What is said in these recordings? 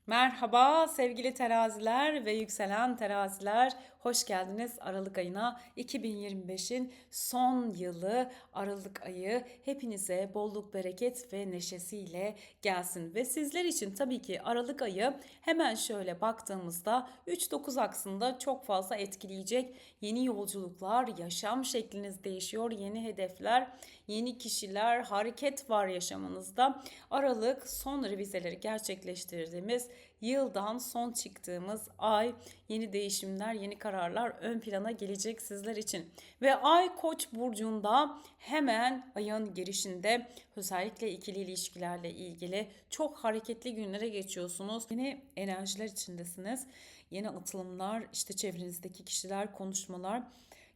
Merhaba sevgili teraziler ve yükselen teraziler. Hoş geldiniz Aralık ayına. 2025'in son yılı Aralık ayı hepinize bolluk, bereket ve neşesiyle gelsin. Ve sizler için tabii ki Aralık ayı hemen şöyle baktığımızda 3-9 aksında çok fazla etkileyecek yeni yolculuklar, yaşam şekliniz değişiyor, yeni hedefler, yeni kişiler, hareket var yaşamınızda. Aralık son revizeleri gerçekleştirdiğimiz yıldan son çıktığımız ay, yeni değişimler, yeni kararlar ön plana gelecek sizler için. Ve ay Koç burcunda hemen ayın girişinde özellikle ikili ilişkilerle ilgili çok hareketli günlere geçiyorsunuz. Yeni enerjiler içindesiniz. Yeni atılımlar, işte çevrenizdeki kişiler, konuşmalar,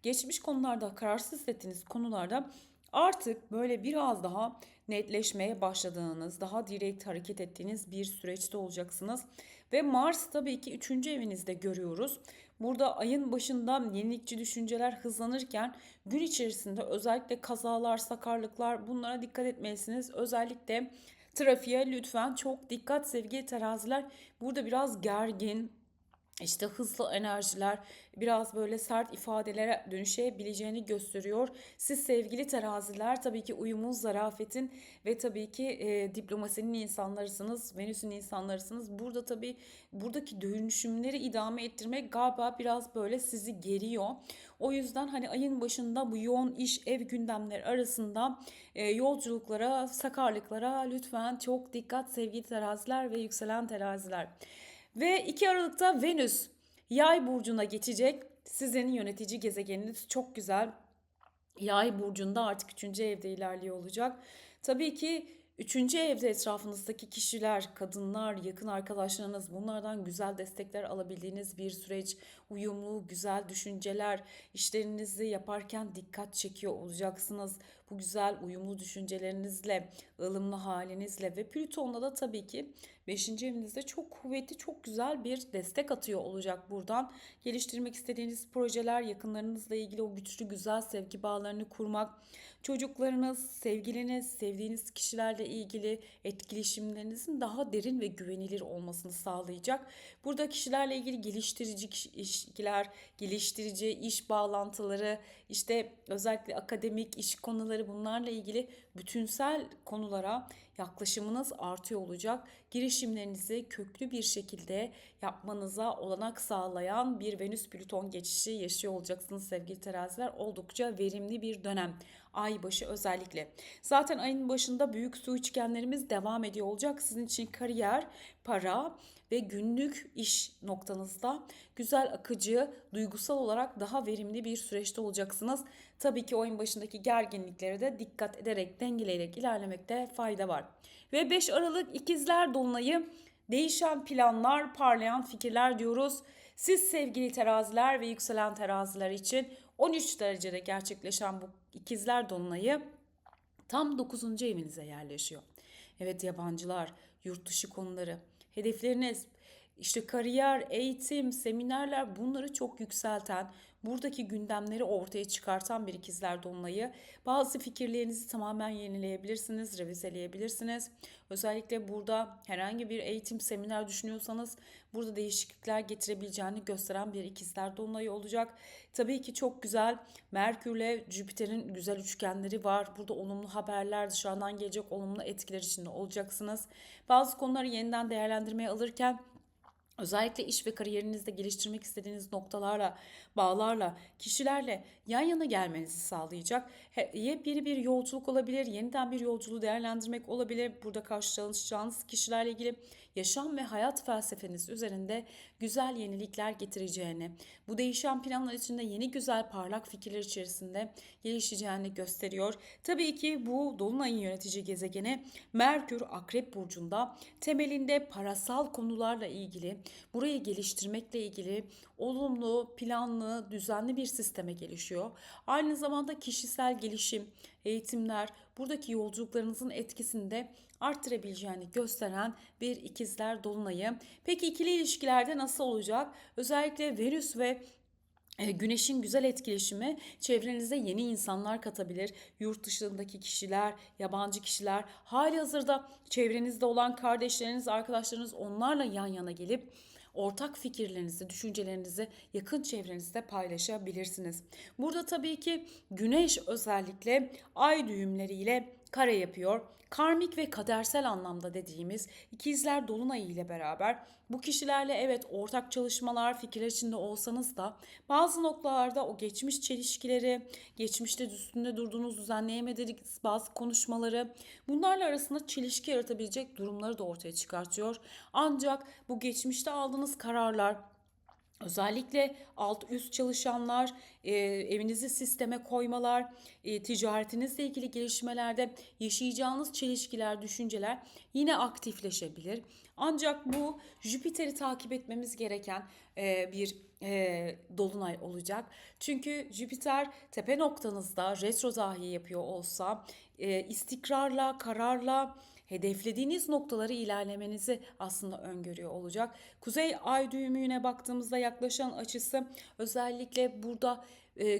geçmiş konularda kararsız hissettiğiniz konularda artık böyle biraz daha netleşmeye başladığınız, daha direkt hareket ettiğiniz bir süreçte olacaksınız. Ve Mars tabii ki 3. evinizde görüyoruz. Burada ayın başında yenilikçi düşünceler hızlanırken gün içerisinde özellikle kazalar, sakarlıklar, bunlara dikkat etmelisiniz. Özellikle trafiğe lütfen çok dikkat sevgili teraziler. Burada biraz gergin, işte hızlı enerjiler, biraz böyle sert ifadelere dönüşebileceğini gösteriyor. Siz sevgili teraziler tabii ki uyumun, zarafetin ve tabii ki diplomasinin insanlarısınız. Venüs'ün insanlarısınız. Burada tabii buradaki dönüşümleri idame ettirmek galiba biraz böyle sizi geriyor. O yüzden hani ayın başında bu yoğun iş, ev gündemleri arasında yolculuklara, sakarlıklara lütfen çok dikkat sevgili teraziler ve yükselen teraziler. Ve 2 Aralık'ta Venüs Yay burcuna geçecek. Sizin yönetici gezegeniniz çok güzel. Yay burcunda artık üçüncü evde ilerliyor olacak. Tabii ki üçüncü evde etrafınızdaki kişiler, kadınlar, yakın arkadaşlarınız, bunlardan güzel destekler alabildiğiniz bir süreç, uyumlu, güzel düşünceler, işlerinizi yaparken dikkat çekiyor olacaksınız. Bu güzel uyumlu düşüncelerinizle, ılımlı halinizle ve Plüton'da da tabii ki beşinci evinizde çok kuvvetli, çok güzel bir destek atıyor olacak buradan. Geliştirmek istediğiniz projeler, yakınlarınızla ilgili o güçlü, güzel sevgi bağlarını kurmak, çocuklarınız, sevgiliniz, sevdiğiniz kişilerle ilgili etkileşimlerinizin daha derin ve güvenilir olmasını sağlayacak. Burada kişilerle ilgili geliştirici ilişkiler, geliştirici iş bağlantıları, işte özellikle akademik iş konuları, bunlarla ilgili bütünsel konulara yaklaşımınız artıyor olacak. Girişimlerinizi köklü bir şekilde yapmanıza olanak sağlayan bir Venüs-Plüton geçişi yaşıyor olacaksınız sevgili teraziler. Oldukça verimli bir dönem. Ay başı özellikle. Zaten ayın başında büyük su üçgenlerimiz devam ediyor olacak. Sizin için kariyer, para ve günlük iş noktanızda güzel, akıcı, duygusal olarak daha verimli bir süreçte olacaksınız. Tabii ki oyun başındaki gerginlikleri de dikkat ederek, dengeleyerek ilerlemekte fayda var. Ve 5 Aralık ikizler dolunayı, değişen planlar, parlayan fikirler diyoruz. Siz sevgili teraziler ve yükselen teraziler için 13 derecede gerçekleşen bu ikizler dolunayı tam 9. evinize yerleşiyor. Evet, yabancılar, yurt dışı konuları, hedefleriniz, işte kariyer, eğitim, seminerler, bunları çok yükselten, buradaki gündemleri ortaya çıkartan bir ikizler dolunayı. Bazı fikirlerinizi tamamen yenileyebilirsiniz, revizeleyebilirsiniz. Özellikle burada herhangi bir eğitim, seminer düşünüyorsanız burada değişiklikler getirebileceğini gösteren bir ikizler dolunayı olacak. Tabii ki çok güzel Merkürle Jüpiter'in güzel üçgenleri var. Burada olumlu haberler, dışarıdan gelecek olumlu etkiler içinde olacaksınız. Bazı konuları yeniden değerlendirmeye alırken özellikle iş ve kariyerinizde geliştirmek istediğiniz noktalarla, bağlarla, kişilerle yan yana gelmenizi sağlayacak. Yepyeni bir yolculuk olabilir, yeniden bir yolculuğu değerlendirmek olabilir. Burada karşılaşacağınız kişilerle ilgili yaşam ve hayat felsefeniz üzerinde güzel yenilikler getireceğini, bu değişen planlar içinde yeni güzel parlak fikirler içerisinde gelişeceğini gösteriyor. Tabii ki bu dolunayın yönetici gezegeni Merkür Akrep Burcu'nda, temelinde parasal konularla ilgili, burayı geliştirmekle ilgili olumlu, planlı, düzenli bir sisteme gelişiyor. Aynı zamanda kişisel gelişim, eğitimler, buradaki yolculuklarınızın etkisini de arttırabileceğini gösteren bir ikizler dolunayı. Peki ikili ilişkilerde nasıl olacak? Özellikle Venüs ve Güneşin güzel etkileşimi çevrenize yeni insanlar katabilir. Yurt dışındaki kişiler, yabancı kişiler, hali hazırda çevrenizde olan kardeşleriniz, arkadaşlarınız, onlarla yan yana gelip ortak fikirlerinizi, düşüncelerinizi yakın çevrenizde paylaşabilirsiniz. Burada tabii ki güneş özellikle ay düğümleriyle kare yapıyor. Karmik ve kadersel anlamda dediğimiz ikizler dolunayı ile beraber bu kişilerle evet ortak çalışmalar, fikirler içinde olsanız da bazı noktalarda o geçmiş çelişkileri, geçmişte üstünde durduğunuz, düzenleyemediğiniz bazı konuşmaları, bunlarla arasında çelişki yaratabilecek durumları da ortaya çıkartıyor. Ancak bu geçmişte aldığınız kararlar, özellikle alt üst çalışanlar, evinizi sisteme koymalar, ticaretinizle ilgili gelişmelerde yaşayacağınız çelişkiler, düşünceler yine aktifleşebilir. Ancak bu Jüpiter'i takip etmemiz gereken bir dolunay olacak. Çünkü Jüpiter tepe noktanızda retro dahi yapıyor olsa istikrarla, kararla, hedeflediğiniz noktaları ilerlemenizi aslında öngörüyor olacak. Kuzey ay düğümüne baktığımızda yaklaşan açısı özellikle burada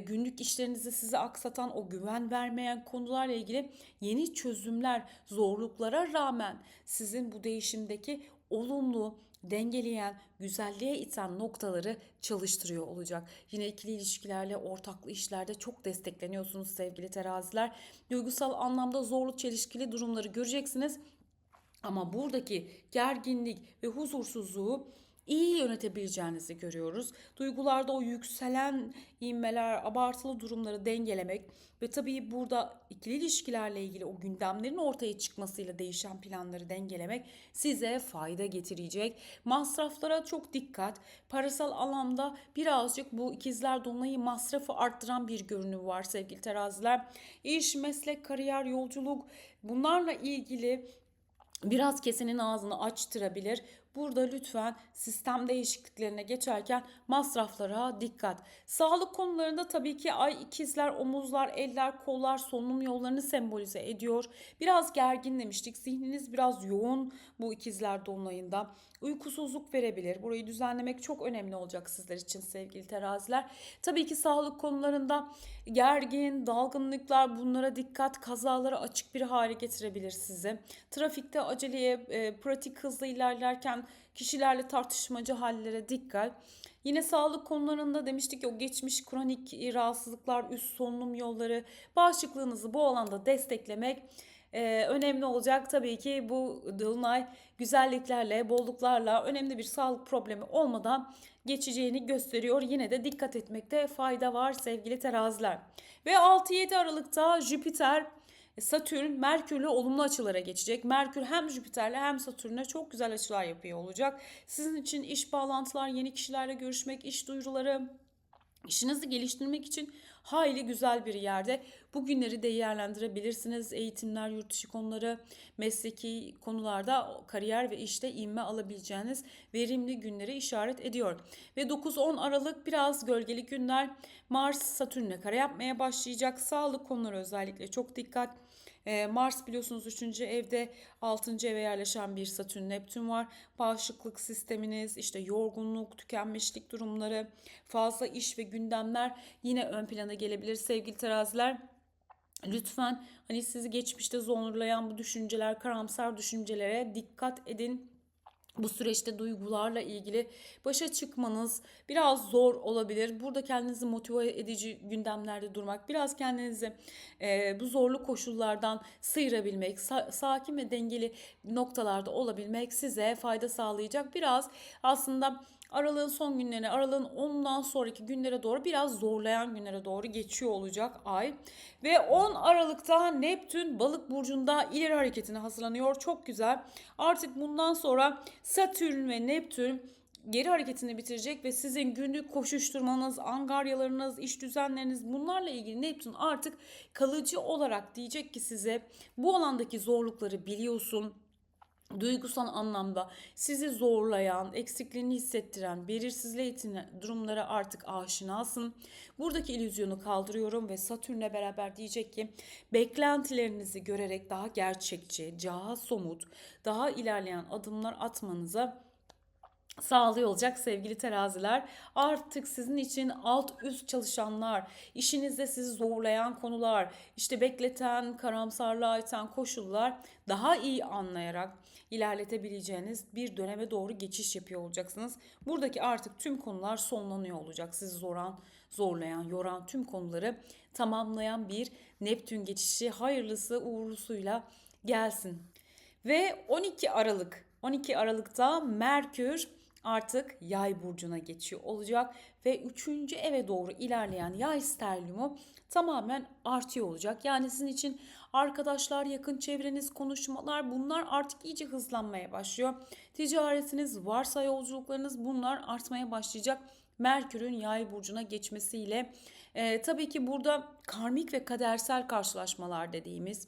günlük işlerinizi size aksatan, o güven vermeyen konularla ilgili yeni çözümler, zorluklara rağmen sizin bu değişimdeki olumlu, dengeleyen, güzelliğe iten noktaları çalıştırıyor olacak. Yine ikili ilişkilerle, ortaklı işlerde çok destekleniyorsunuz sevgili teraziler. Duygusal anlamda zorlu, çelişkili durumları göreceksiniz. Ama buradaki gerginlik ve huzursuzluğu iyi yönetebileceğinizi görüyoruz. Duygularda o yükselen inmeler, abartılı durumları dengelemek ve tabii burada ikili ilişkilerle ilgili o gündemlerin ortaya çıkmasıyla değişen planları dengelemek size fayda getirecek. Masraflara çok dikkat. Parasal alanda birazcık bu ikizler dolunayı masrafı arttıran bir görünüm var sevgili teraziler. İş, meslek, kariyer, yolculuk, bunlarla ilgili biraz kesenin ağzını açtırabilir. Burada lütfen sistem değişikliklerine geçerken masraflara dikkat. Sağlık konularında tabii ki ay ikizler, omuzlar, eller, kollar, solunum yollarını sembolize ediyor. Biraz gergin demiştik. Zihniniz biraz yoğun bu ikizler dolunayında. Uykusuzluk verebilir. Burayı düzenlemek çok önemli olacak sizler için sevgili teraziler. Tabii ki sağlık konularında gergin, dalgınlıklar, bunlara dikkat, kazalara açık bir hale getirebilir sizi. Trafikte aceleye, pratik hızla ilerlerken kişilerle tartışmacı hallere dikkat. Yine sağlık konularında demiştik ki o geçmiş kronik rahatsızlıklar, üst solunum yolları, bağışıklığınızı bu alanda desteklemek önemli olacak. Tabii ki bu dolunay güzelliklerle, bolluklarla, önemli bir sağlık problemi olmadan geçeceğini gösteriyor. Yine de dikkat etmekte fayda var sevgili teraziler. Ve 6-7 Aralık'ta Jüpiter Satürn Merkür'le olumlu açılara geçecek. Merkür hem Jüpiter'le hem Satürn'le çok güzel açılar yapıyor olacak. Sizin için iş bağlantılar, yeni kişilerle görüşmek, iş duyuruları, İşinizi geliştirmek için hayli güzel bir yerde. Bu günleri değerlendirebilirsiniz. Eğitimler, yurt dışı konuları, mesleki konularda kariyer ve işte ivme alabileceğiniz verimli günleri işaret ediyor. Ve 9-10 Aralık biraz gölgeli günler. Mars Satürn'le kare yapmaya başlayacak. Sağlık konuları özellikle çok dikkat. Mars biliyorsunuz 3. evde, 6. eve yerleşen bir Satürn Neptün var. Bağışıklık sisteminiz, işte yorgunluk, tükenmişlik durumları, fazla iş ve gündemler yine ön plana gelebilir sevgili teraziler. Lütfen hani sizi geçmişte zorlayan bu düşünceler, karamsar düşüncelere dikkat edin. Bu süreçte duygularla ilgili başa çıkmanız biraz zor olabilir. Burada kendinizi motive edici gündemlerde durmak, biraz kendinizi bu zorlu koşullardan sıyırabilmek, sakin ve dengeli noktalarda olabilmek size fayda sağlayacak. Biraz aslında aralığın son günlerine, aralığın ondan sonraki günlere doğru biraz zorlayan günlere doğru geçiyor olacak ay. Ve 10 Aralık'ta Neptün Balık burcunda ileri hareketine hazırlanıyor. Çok güzel. Artık bundan sonra Satürn ve Neptün geri hareketini bitirecek ve sizin günlük koşuşturmanız, angaryalarınız, iş düzenleriniz, bunlarla ilgili Neptün artık kalıcı olarak diyecek ki size bu alandaki zorlukları biliyorsun. Duygusal anlamda sizi zorlayan, eksikliğini hissettiren, belirsizliğe iten durumlara artık aşinasın. Buradaki illüzyonu kaldırıyorum ve Satürn'le beraber diyecek ki beklentilerinizi görerek daha gerçekçi, daha somut, daha ilerleyen adımlar atmanıza sağlıyor olacak sevgili teraziler. Artık sizin için alt üst çalışanlar, işinizde sizi zorlayan konular, işte bekleten, karamsarlığa iten koşullar daha iyi anlayarak ilerletebileceğiniz bir döneme doğru geçiş yapıyor olacaksınız. Buradaki artık tüm konular sonlanıyor olacak. Sizi zorlayan, yoran tüm konuları tamamlayan bir Neptün geçişi hayırlısı uğurlusuyla gelsin. Ve 12 Aralık'ta Merkür artık Yay burcuna geçiyor olacak ve 3. eve doğru ilerleyen Yay sterliumu tamamen artıyor olacak. Yani sizin için arkadaşlar, yakın çevreniz, konuşmalar, bunlar artık iyice hızlanmaya başlıyor. Ticaretiniz, varsa yolculuklarınız, bunlar artmaya başlayacak. Merkür'ün Yay burcuna geçmesiyle tabii ki burada karmik ve kadersel karşılaşmalar dediğimiz,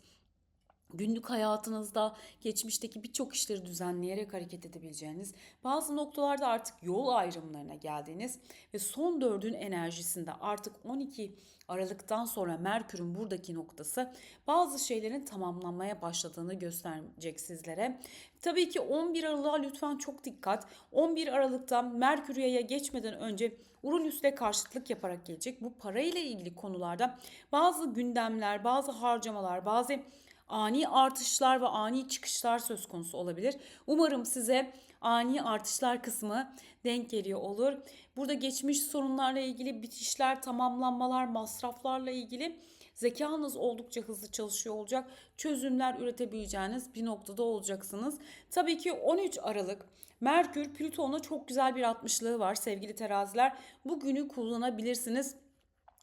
günlük hayatınızda geçmişteki birçok işleri düzenleyerek hareket edebileceğiniz, bazı noktalarda artık yol ayrımlarına geldiğiniz ve son dördün enerjisinde artık 12 Aralık'tan sonra Merkür'ün buradaki noktası bazı şeylerin tamamlanmaya başladığını gösterecek sizlere. Tabii ki 11 Aralık'a lütfen çok dikkat. 11 Aralık'ta Merkür Yay'a geçmeden önce Uranüs'le karşıtlık yaparak gelecek. Bu parayla ilgili konularda bazı gündemler, bazı harcamalar, bazı ani artışlar ve ani çıkışlar söz konusu olabilir. Umarım size ani artışlar kısmı denk geliyor olur. Burada geçmiş sorunlarla ilgili bitişler, tamamlanmalar, masraflarla ilgili zekanız oldukça hızlı çalışıyor olacak. Çözümler üretebileceğiniz bir noktada olacaksınız. Tabii ki 13 Aralık Merkür Plüton'a çok güzel bir 60'lığı var sevgili teraziler. Bu günü kullanabilirsiniz.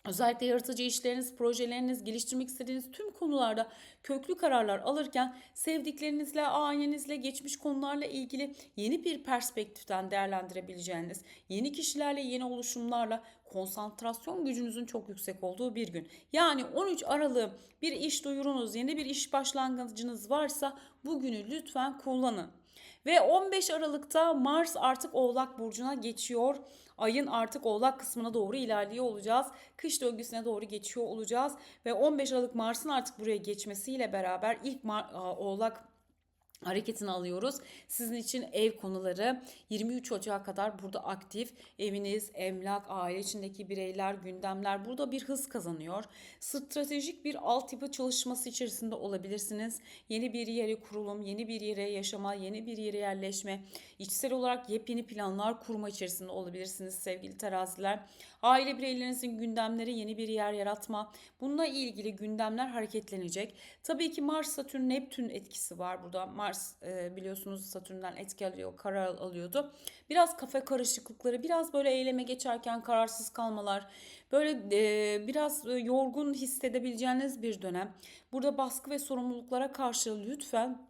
Özellikle yaratıcı işleriniz, projeleriniz, geliştirmek istediğiniz tüm konularda köklü kararlar alırken sevdiklerinizle, ailenizle, geçmiş konularla ilgili yeni bir perspektiften değerlendirebileceğiniz, yeni kişilerle, yeni oluşumlarla konsantrasyon gücünüzün çok yüksek olduğu bir gün. Yani 13 Aralık bir iş duyurunuz, yeni bir iş başlangıcınız varsa bu günü lütfen kullanın. Ve 15 Aralık'ta Mars artık Oğlak Burcu'na geçiyor. Ayın artık Oğlak kısmına doğru ilerliyor olacağız. Kış döngüsüne doğru geçiyor olacağız. Ve 15 Aralık Mars'ın artık buraya geçmesiyle beraber ilk Oğlak hareketini alıyoruz. Sizin için ev konuları 23 Ocağı kadar burada aktif. Eviniz, emlak, aile içindeki bireyler, gündemler burada bir hız kazanıyor. Stratejik bir altyapı çalışması içerisinde olabilirsiniz. Yeni bir yere kurulum, yeni bir yere yaşama, yeni bir yere yerleşme, içsel olarak yepyeni planlar kurma içerisinde olabilirsiniz sevgili teraziler. Aile bireylerinizin gündemleri, yeni bir yer yaratma. Bununla ilgili gündemler hareketlenecek. Tabii ki Mars, Satürn, Neptün etkisi var burada. Mars biliyorsunuz Satürn'den etki alıyor, karar alıyordu. Biraz kafa karışıklıkları, biraz böyle eyleme geçerken kararsız kalmalar, böyle biraz yorgun hissedebileceğiniz bir dönem. Burada baskı ve sorumluluklara karşı lütfen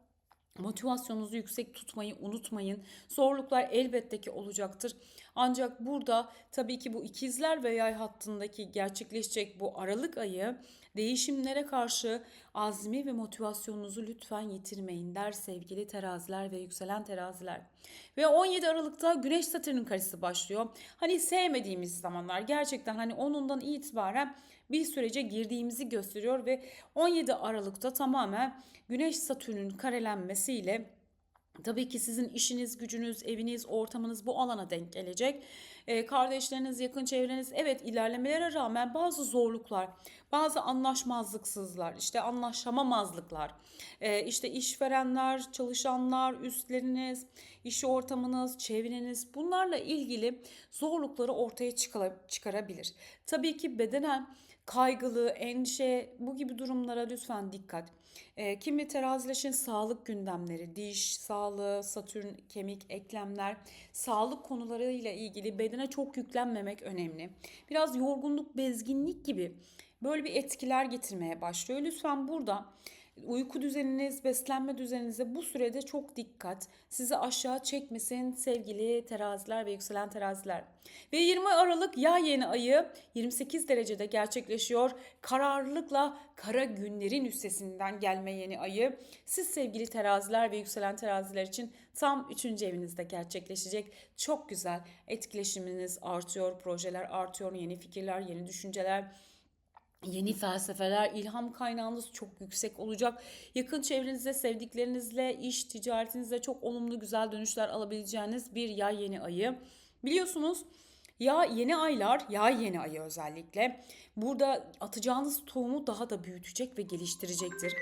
motivasyonunuzu yüksek tutmayı unutmayın. Zorluklar elbette ki olacaktır. Ancak burada tabii ki bu ikizler ve yay hattındaki gerçekleşecek bu Aralık ayı değişimlere karşı azmi ve motivasyonunuzu lütfen yitirmeyin der sevgili teraziler ve yükselen teraziler. Ve 17 Aralık'ta Güneş Satürn karesi başlıyor. Hani sevmediğimiz zamanlar, gerçekten hani onundan itibaren bir sürece girdiğimizi gösteriyor ve 17 Aralık'ta tamamen Güneş Satürn'ün karelenmesiyle tabii ki sizin işiniz, gücünüz, eviniz, ortamınız bu alana denk gelecek. Kardeşleriniz, yakın çevreniz, evet, ilerlemelere rağmen bazı zorluklar, bazı anlaşmazlıksızlar, işte anlaşamamazlıklar, işte işverenler, çalışanlar, üstleriniz, iş ortamınız, çevreniz, bunlarla ilgili zorlukları ortaya çıkarabilir. Tabii ki bedenen kaygılı, endişe, bu gibi durumlara lütfen dikkat. Kimi teraziler için sağlık gündemleri, diş sağlığı, satürn, kemik, eklemler, sağlık konularıyla ilgili bedene çok yüklenmemek önemli. Biraz yorgunluk, bezginlik gibi böyle bir etkiler getirmeye başlıyor. Lütfen burada uyku düzeniniz, beslenme düzeninize bu sürede çok dikkat. Sizi aşağı çekmesin sevgili teraziler ve yükselen teraziler. Ve 20 Aralık yay yeni ayı 28 derecede gerçekleşiyor. Kararlılıkla kara günlerin üstesinden gelme yeni ayı. Siz sevgili teraziler ve yükselen teraziler için tam 3. evinizde gerçekleşecek. Çok güzel etkileşiminiz artıyor, projeler artıyor, yeni fikirler, yeni düşünceler, Yeni felsefeler, ilham kaynağınız çok yüksek olacak. Yakın çevrenizde, sevdiklerinizle, iş, ticaretinizde çok olumlu güzel dönüşler alabileceğiniz bir yay yeni ayı. Biliyorsunuz ya yeni aylar, yay yeni ayı özellikle burada atacağınız tohumu daha da büyütecek ve geliştirecektir.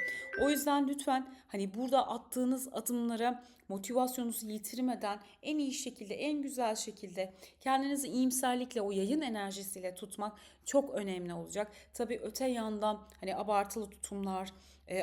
O yüzden lütfen hani burada attığınız adımlara motivasyonunuzu yitirmeden en iyi şekilde, en güzel şekilde kendinizi iyimserlikle, o yayın enerjisiyle tutmak çok önemli olacak. Tabii öte yandan hani abartılı tutumlar,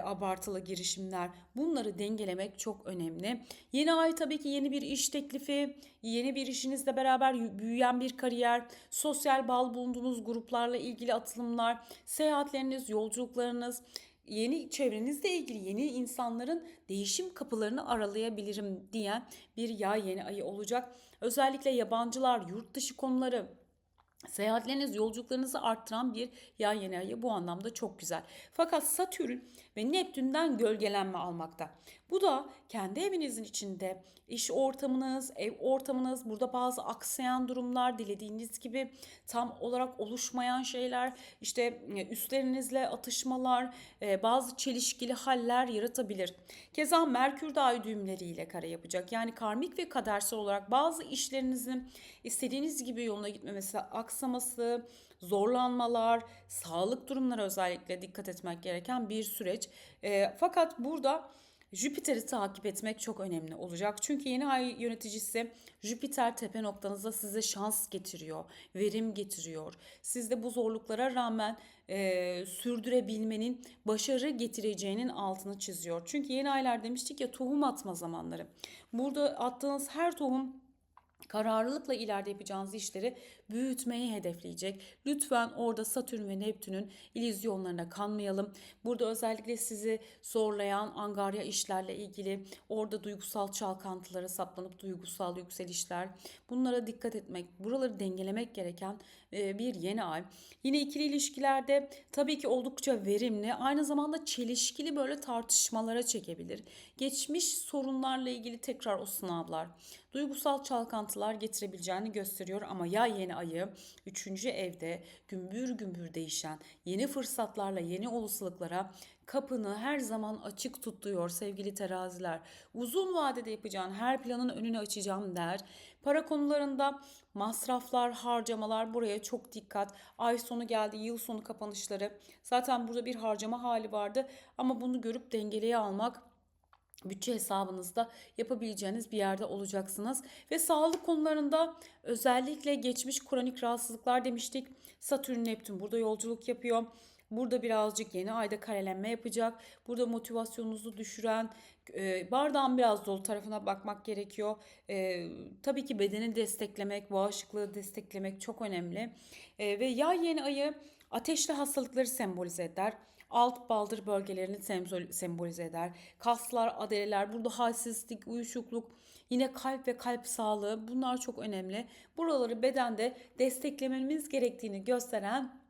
abartılı girişimler, bunları dengelemek çok önemli. Yeni ay tabii ki yeni bir iş teklifi, yeni bir işinizle beraber büyüyen bir kariyer, sosyal bağ bulunduğunuz gruplarla ilgili atılımlar, seyahatleriniz, yolculuklarınız, yeni çevrenizle ilgili yeni insanların değişim kapılarını aralayabilirim diyen bir yay yeni ayı olacak. Özellikle yabancılar, yurt dışı konuları, seyahatleriniz, yolculuklarınızı arttıran bir yay yeni ayı, bu anlamda çok güzel. Fakat Satürn ve Neptün'den gölgelenme almakta. Bu da kendi evinizin içinde iş ortamınız, ev ortamınız, burada bazı aksayan durumlar, dilediğiniz gibi tam olarak oluşmayan şeyler, işte üstlerinizle atışmalar, bazı çelişkili haller yaratabilir. Keza Merkür de ay düğümleriyle kare yapacak. Yani karmik ve kadersel olarak bazı işlerinizin istediğiniz gibi yoluna gitmemesi, aksaması, zorlanmalar, sağlık durumları özellikle dikkat etmek gereken bir süreç. Fakat burada Jüpiter'i takip etmek çok önemli olacak. Çünkü yeni ay yöneticisi Jüpiter tepe noktanızda size şans getiriyor, verim getiriyor. Siz de bu zorluklara rağmen sürdürebilmenin başarı getireceğinin altını çiziyor. Çünkü yeni aylar demiştik ya, tohum atma zamanları. Burada attığınız her tohum kararlılıkla ileride yapacağınız işleri büyütmeyi hedefleyecek. Lütfen orada Satürn ve Neptün'ün illüzyonlarına kanmayalım. Burada özellikle sizi zorlayan angarya işlerle ilgili, orada duygusal çalkantılara saplanıp duygusal yükselişler, bunlara dikkat etmek, buraları dengelemek gereken bir yeni ay. Yine ikili ilişkilerde tabii ki oldukça verimli, aynı zamanda çelişkili böyle tartışmalara çekebilir. Geçmiş sorunlarla ilgili tekrar o sınavlar, duygusal çalkantılar getirebileceğini gösteriyor ama yay yeni ayı 3. evde gümbür gümbür değişen yeni fırsatlarla, yeni olasılıklara kapını her zaman açık tutuyor sevgili teraziler. Uzun vadede yapacağın her planın önünü açacağım der. Para konularında masraflar, harcamalar, buraya çok dikkat. Ay sonu geldi, yıl sonu kapanışları. Zaten burada bir harcama hali vardı ama bunu görüp dengeliğe almak, bütçe hesabınızda yapabileceğiniz bir yerde olacaksınız. Ve sağlık konularında özellikle geçmiş kronik rahatsızlıklar demiştik. Satürn Neptün burada yolculuk yapıyor. Burada birazcık yeni ayda karelenme yapacak. Burada motivasyonunuzu düşüren, bardağın biraz dolu tarafına bakmak gerekiyor. Tabii ki bedeni desteklemek, bağışıklığı desteklemek çok önemli. Ve yay yeni ayı ateşli hastalıkları sembolize eder. Alt baldır bölgelerini sembolize eder. Kaslar, adaleler, burada halsizlik, uyuşukluk, yine kalp ve kalp sağlığı, bunlar çok önemli. Buraları bedende desteklememiz gerektiğini gösteren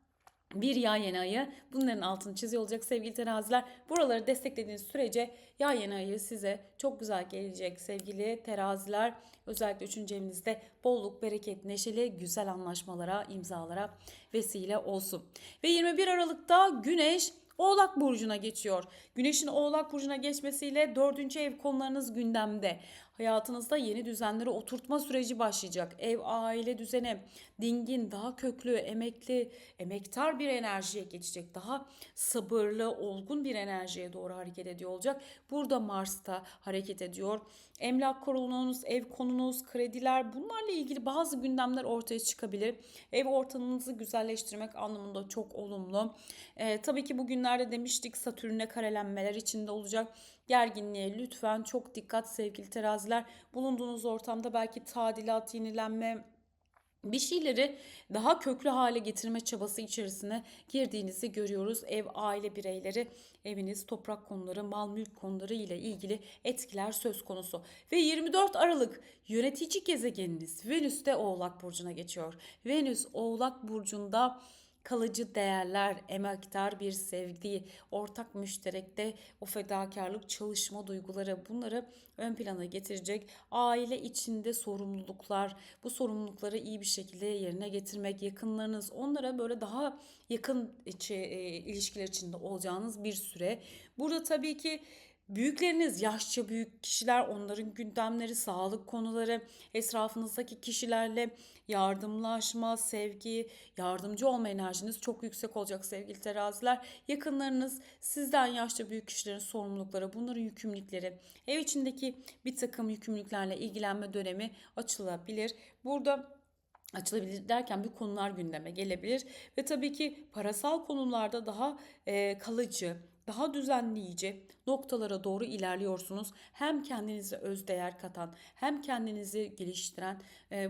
bir yay yeni ayı. Bunların altını çiziyor olacak sevgili teraziler. Buraları desteklediğiniz sürece yay yeni ayı size çok güzel gelecek sevgili teraziler. Özellikle 3. evinizde bolluk, bereket, neşeli, güzel anlaşmalara, imzalara vesile olsun. Ve 21 Aralık'ta Güneş Oğlak Burcu'na geçiyor. Güneşin Oğlak Burcu'na geçmesiyle 4. ev konularınız gündemde. Hayatınızda yeni düzenleri oturtma süreci başlayacak. Ev, aile düzeni, dingin, daha köklü, emekli, emektar bir enerjiye geçecek. Daha sabırlı, olgun bir enerjiye doğru hareket ediyor olacak. Burada Mars da hareket ediyor. Emlak konunuz, ev konunuz, krediler, bunlarla ilgili bazı gündemler ortaya çıkabilir. Ev ortamınızı güzelleştirmek anlamında çok olumlu. Tabii ki bugünlerde demiştik Satürn'e karelenmeler içinde olacak. Gerginliğe lütfen çok dikkat sevgili teraziler. Bulunduğunuz ortamda belki tadilat, yenilenme, bir şeyleri daha köklü hale getirme çabası içerisine girdiğinizi görüyoruz. Ev, aile bireyleri, eviniz, toprak konuları, mal mülk konuları ile ilgili etkiler söz konusu. Ve 24 Aralık yönetici gezegeniniz Venüs de Oğlak Burcu'na geçiyor. Venüs Oğlak Burcu'nda kalıcı değerler, emektar bir sevgi, ortak müşterekte o fedakarlık, çalışma duyguları, bunları ön plana getirecek. Aile içinde sorumluluklar, bu sorumlulukları iyi bir şekilde yerine getirmek, yakınlarınız, onlara böyle daha yakın ilişkiler içinde olacağınız bir süre. Burada tabii ki büyükleriniz, yaşça büyük kişiler, onların gündemleri, sağlık konuları, etrafınızdaki kişilerle yardımlaşma, sevgi, yardımcı olma enerjiniz çok yüksek olacak sevgili teraziler. Yakınlarınız, sizden yaşça büyük kişilerin sorumlulukları, bunların yükümlülükleri, ev içindeki bir takım yükümlülüklerle ilgilenme dönemi açılabilir. Burada açılabilir derken bir konular gündeme gelebilir ve tabii ki parasal konularda daha kalıcı, daha düzenleyici noktalara doğru ilerliyorsunuz. Hem kendinize özdeğer katan, hem kendinizi geliştiren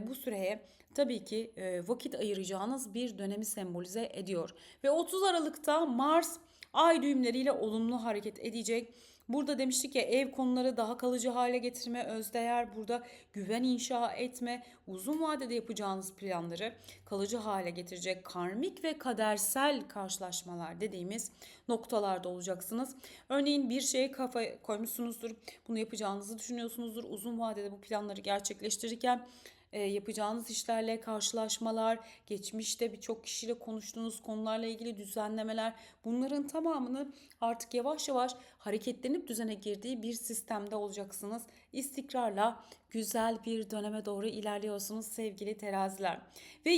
bu süreye tabii ki vakit ayıracağınız bir dönemi sembolize ediyor. Ve 30 Aralık'ta Mars ay düğümleriyle olumlu hareket edecek. Burada demiştik ya, ev konuları daha kalıcı hale getirme, özdeğer, burada güven inşa etme, uzun vadede yapacağınız planları kalıcı hale getirecek karmik ve kadersel karşılaşmalar dediğimiz noktalarda olacaksınız. Örneğin bir şeye kafa koymuşsunuzdur, bunu yapacağınızı düşünüyorsunuzdur. Uzun vadede bu planları gerçekleştirirken yapacağınız işlerle karşılaşmalar, geçmişte birçok kişiyle konuştuğunuz konularla ilgili düzenlemeler, bunların tamamını artık yavaş yavaş hareketlenip düzene girdiği bir sistemde olacaksınız. İstikrarla güzel bir döneme doğru ilerliyorsunuz sevgili teraziler. Ve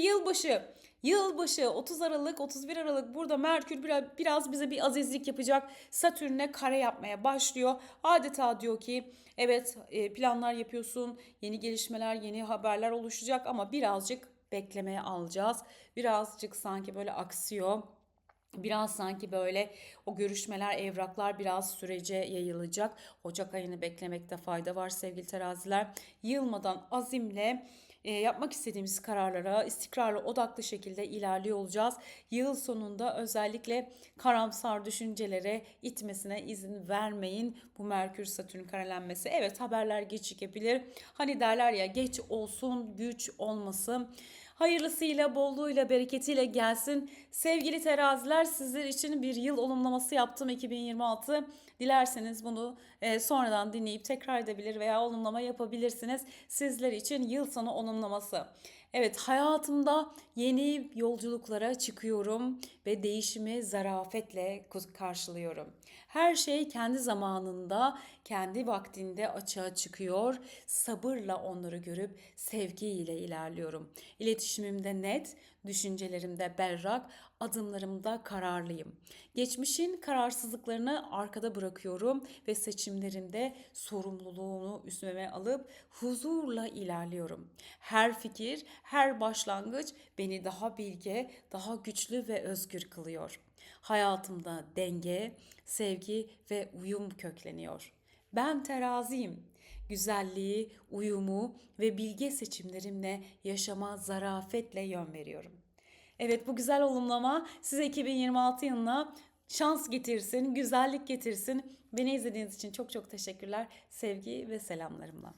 Yılbaşı 30 Aralık 31 Aralık, burada Merkür biraz bize bir azizlik yapacak. Satürn'e kare yapmaya başlıyor. Adeta diyor ki evet, planlar yapıyorsun, yeni gelişmeler, yeni haberler oluşacak ama birazcık beklemeye alacağız. Birazcık sanki böyle aksıyor. Biraz sanki böyle o görüşmeler, evraklar biraz sürece yayılacak. Ocak ayını beklemekte fayda var sevgili teraziler. Yılmadan azimle yapmak istediğimiz kararlara istikrarlı, odaklı şekilde ilerliyor olacağız. Yıl sonunda özellikle karamsar düşüncelere itmesine izin vermeyin. Bu Merkür Satürn karelenmesi. Evet, haberler gecikebilir. Hani derler ya, geç olsun güç olmasın. Hayırlısıyla, bolluğuyla, bereketiyle gelsin. Sevgili teraziler, sizler için bir yıl olumlaması yaptım 2026. Dilerseniz bunu sonradan dinleyip tekrar edebilir veya olumlama yapabilirsiniz. Sizler için yıl sonu olumlaması. Evet, hayatımda yeni yolculuklara çıkıyorum ve değişimi zarafetle karşılıyorum. Her şey kendi zamanında, kendi vaktinde açığa çıkıyor. Sabırla onları görüp sevgiyle ilerliyorum. İletişimimde net, düşüncelerimde berrak, adımlarımda kararlıyım. Geçmişin kararsızlıklarını arkada bırakıyorum ve seçimlerimde sorumluluğunu üstüme alıp huzurla ilerliyorum. Her fikir, her başlangıç beni daha bilge, daha güçlü ve özgür kılıyor. Hayatımda denge, sevgi ve uyum kökleniyor. Ben teraziyim. Güzelliği, uyumu ve bilge seçimlerimle yaşama zarafetle yön veriyorum. Evet, bu güzel olumlama size 2026 yılına şans getirsin, güzellik getirsin. Beni izlediğiniz için çok çok teşekkürler. Sevgi ve selamlarımla.